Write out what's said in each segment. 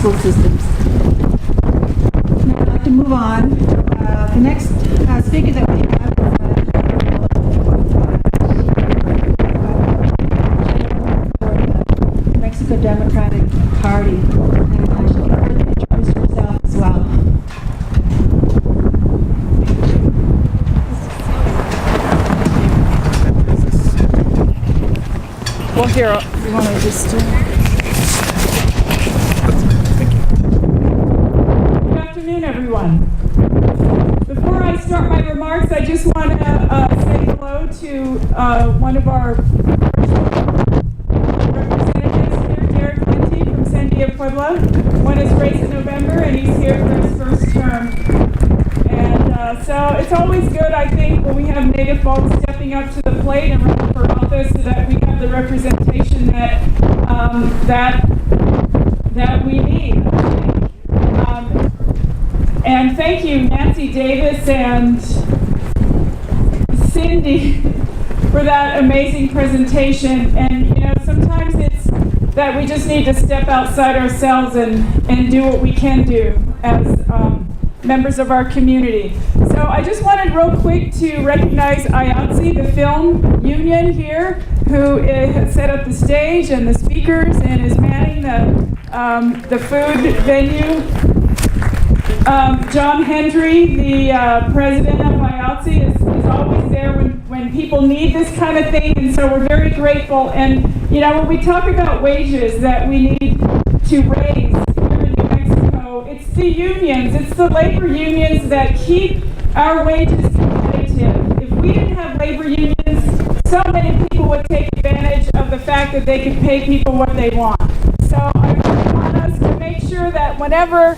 school systems. Now I'd like to move on. The next speaker that we have is the Mexico Democratic Party. And she'll further introduce herself as well. Well, here, you want to just... Good afternoon, everyone. Before I start my remarks, I just want to say hello to one of our representatives here, Derek Linty from Sandia Puebla. Won his race in November, and he's here for his first term. And so it's always good, I think, when we have Native folks stepping up to the plate and running for office, so that we have the representation that we need. And thank you, Nancy Davis and Cindy, for that amazing presentation. And you know, sometimes it's that we just need to step outside ourselves and do what we can do as members of our community. So I just wanted real quick to recognize IATSE, the film union here, who has set up the stage and the speakers and is manning the food venue. John Hendry, the president of IATSE, is always there when people need this kind of thing, and so we're very grateful. And you know, when we talk about wages that we need to raise here in New Mexico, it's the unions, it's the labor unions that keep our wages competitive. If we didn't have labor unions, so many people would take advantage of the fact that they could pay people what they want. So I really want us to make sure that whenever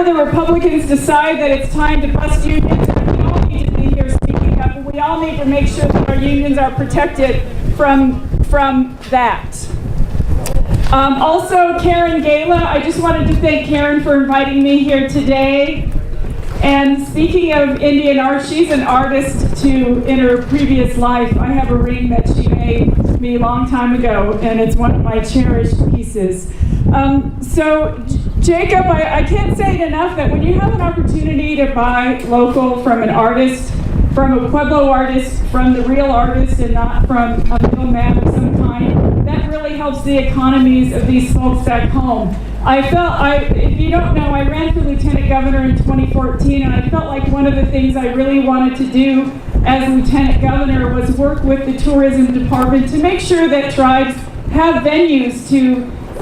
the Republicans decide that it's time to bust unions, and we all need to be here speaking up, and we all need to make sure that our unions are protected from that. Also, Karen Gala, I just wanted to thank Karen for inviting me here today. And speaking of Indian art, she's an artist in her previous life. I have a ring that she made me a long time ago, and it's one of my cherished pieces. So Jacob, I can't say it enough that when you have an opportunity to buy local from an artist, from a Pueblo artist, from the real artist and not from a middleman of some kind, that really helps the economies of these folks back home. If you don't know, I ran for lieutenant governor in 2014, and I felt like one of the things I really wanted to do as lieutenant governor was work with the tourism department to make sure that tribes have venues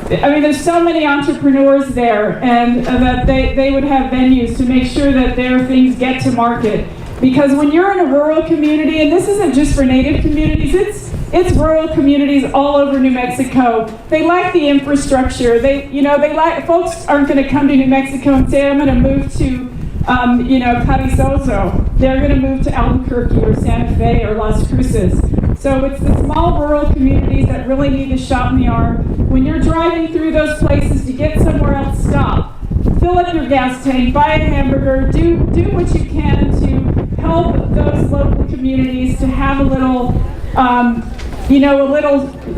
there's so many entrepreneurs there, and that they would have venues to make sure that their things get to market. Because when you're in a rural community, and this isn't just for Native communities, it's rural communities all over New Mexico. They lack the infrastructure. Folks aren't going to come to New Mexico and say, I'm going to move to, Carrizozo. They're going to move to Albuquerque or Santa Fe or Las Cruces. So it's the small rural communities that really need the shot in the arm. When you're driving through those places to get somewhere else, stop. Fill up your gas tank, buy a hamburger, do what you can to help those local communities to have a little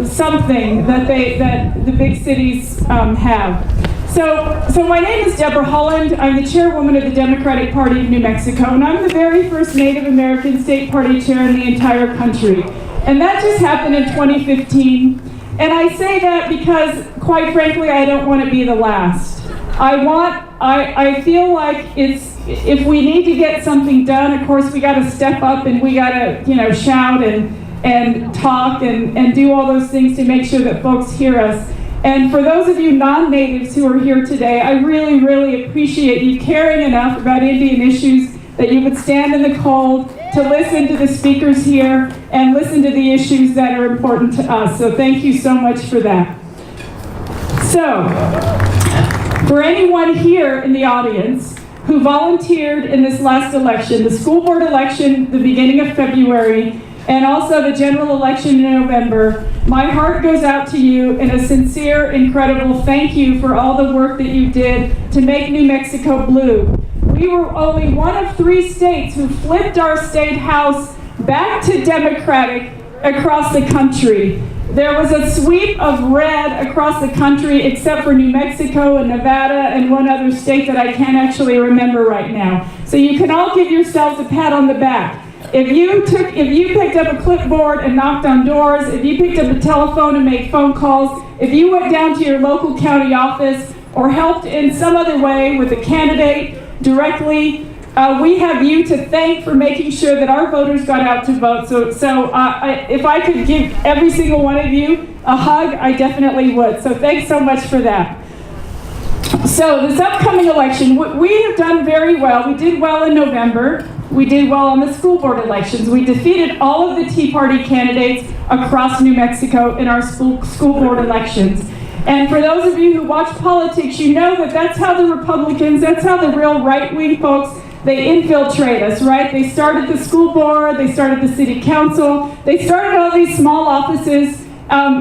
something that the big cities have. So my name is Debra Haaland. I'm the chairwoman of the Democratic Party of New Mexico, and I'm the very first Native American state party chair in the entire country. And that just happened in 2015. And I say that because, quite frankly, I don't want to be the last. I feel like if we need to get something done, of course we got to step up and we got to, shout and talk and do all those things to make sure that folks hear us. And for those of you non-natives who are here today, I really, really appreciate you caring enough about Indian issues that you would stand in the cold to listen to the speakers here and listen to the issues that are important to us. So thank you so much for that. So, for anyone here in the audience who volunteered in this last election, the school board election, the beginning of February, and also the general election in November, my heart goes out to you in a sincere, incredible thank you for all the work that you did to make New Mexico blue. We were only one of 3 states who flipped our state house back to Democratic across the country. There was a sweep of red across the country except for New Mexico and Nevada and one other state that I can't actually remember right now. So you can all give yourselves a pat on the back. If you picked up a clipboard and knocked on doors, if you picked up a telephone and made phone calls, if you went down to your local county office or helped in some other way with a candidate directly, we have you to thank for making sure that our voters got out to vote. So if I could give every single one of you a hug, I definitely would. So thanks so much for that. So this upcoming election, we have done very well. We did well in November. We did well on the school board elections. We defeated all of the Tea Party candidates across New Mexico in our school board elections. And for those of you who watch politics, you know that that's how the Republicans, that's how the real right-wing folks, they infiltrate us, right? They started the school board, they started the city council, they started all these small offices,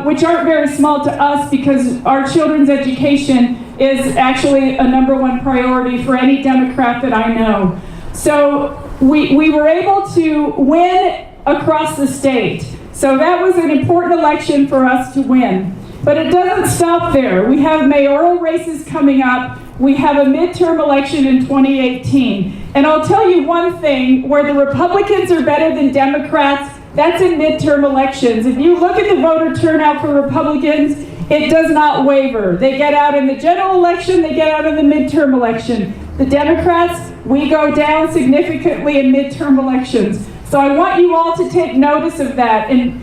which aren't very small to us because our children's education is actually a #1 priority for any Democrat that I know. So we were able to win across the state. So that was an important election for us to win. But it doesn't stop there. We have mayoral races coming up. We have a midterm election in 2018. And I'll tell you one thing, where the Republicans are better than Democrats, that's in midterm elections. If you look at the voter turnout for Republicans, it does not waver. They get out in the general election, they get out in the midterm election. The Democrats, we go down significantly in midterm elections. So I want you all to take notice of that. And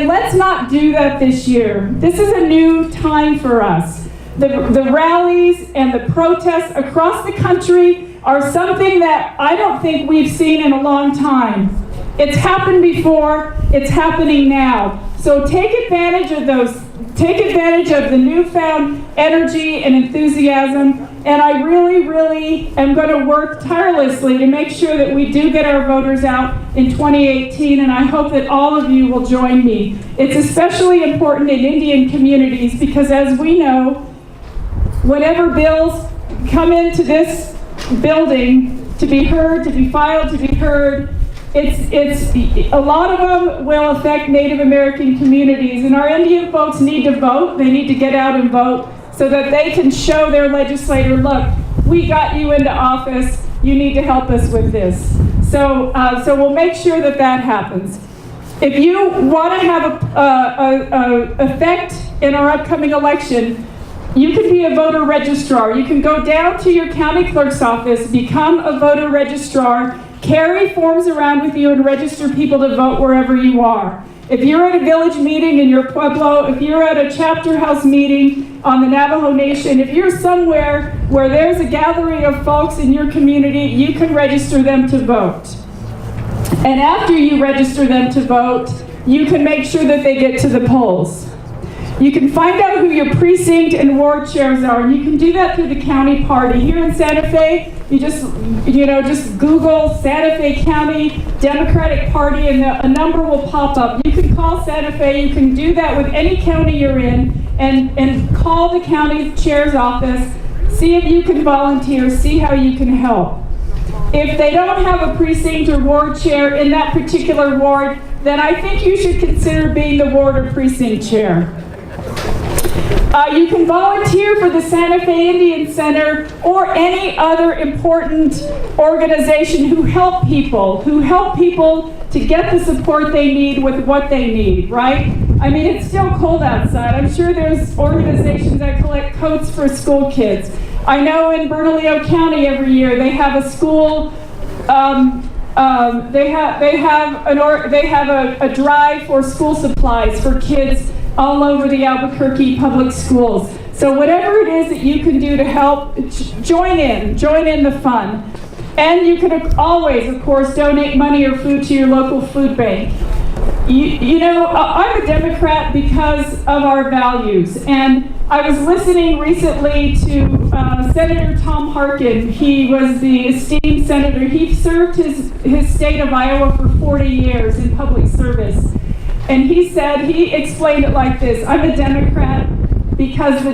let's not do that this year. This is a new time for us. The rallies and the protests across the country are something that I don't think we've seen in a long time. It's happened before, it's happening now. So take advantage of those. Take advantage of the newfound energy and enthusiasm. And I really, really am going to work tirelessly to make sure that we do get our voters out in 2018, and I hope that all of you will join me. It's especially important in Indian communities because, as we know, whenever bills come into this building to be heard, to be filed, to be heard, it's a lot of them will affect Native American communities, and our Indian folks need to vote. They need to get out and vote so that they can show their legislator, look, we got you into office, you need to help us with this. So we'll make sure that that happens. If you want to have a effect in our upcoming election, you can be a voter registrar. You can go down to your county clerk's office, become a voter registrar, carry forms around with you and register people to vote wherever you are. If you're at a village meeting in your pueblo, if you're at a chapter house meeting on the Navajo Nation, if you're somewhere where there's a gathering of folks in your community, you can register them to vote. And after you register them to vote, you can make sure that they get to the polls. You can find out who your precinct and ward chairs are, and you can do that through the county party. Here in Santa Fe, you just Google Santa Fe County Democratic Party, and a number will pop up. You can call Santa Fe. You can do that with any county you're in, and call the county chair's office. See if you can volunteer. See how you can help. If they don't have a precinct or ward chair in that particular ward, then I think you should consider being the ward or precinct chair. You can volunteer for the Santa Fe Indian Center or any other important organization who help people to get the support they need with what they need, right? I mean, it's still cold outside. I'm sure there's organizations that collect coats for school kids. I know in Bernalillo County every year they have a school, they have a drive for school supplies for kids all over the Albuquerque public schools. So whatever it is that you can do to help, join in the fun. And you can always, of course, donate money or food to your local food bank. You know, I'm a Democrat because of our values. And I was listening recently to Senator Tom Harkin. He was the esteemed senator. He served his state of Iowa for 40 years in public service. And he explained it like this: I'm a Democrat because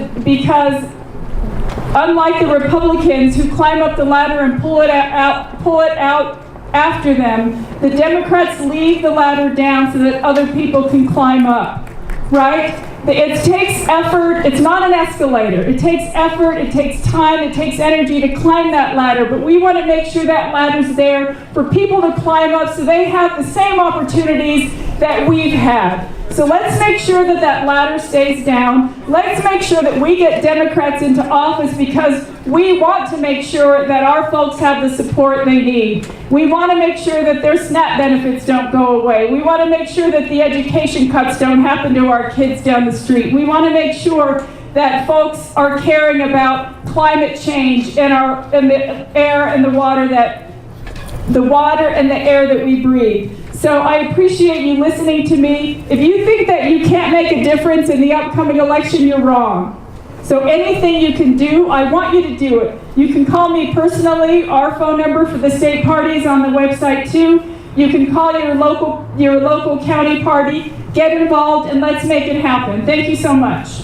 unlike the Republicans who climb up the ladder and pull it out after them, the Democrats leave the ladder down so that other people can climb up. right? It takes effort. It's not an escalator. It takes effort, it takes time, it takes energy to climb that ladder, but we want to make sure that ladder's there for people to climb up so they have the same opportunities that we've had. So let's make sure that that ladder stays down. Let's make sure that we get Democrats into office because we want to make sure that our folks have the support they need. We want to make sure that their SNAP benefits don't go away. We want to make sure that the education cuts don't happen to our kids down the street. We want to make sure that folks are caring about climate change and the air and the water and the air that we breathe. So I appreciate you listening to me. If you think that you can't make a difference in the upcoming election, you're wrong. So anything you can do, I want you to do it. You can call me personally. Our phone number for the state party is on the website too. You can call your local county party, get involved, and let's make it happen. Thank you so much.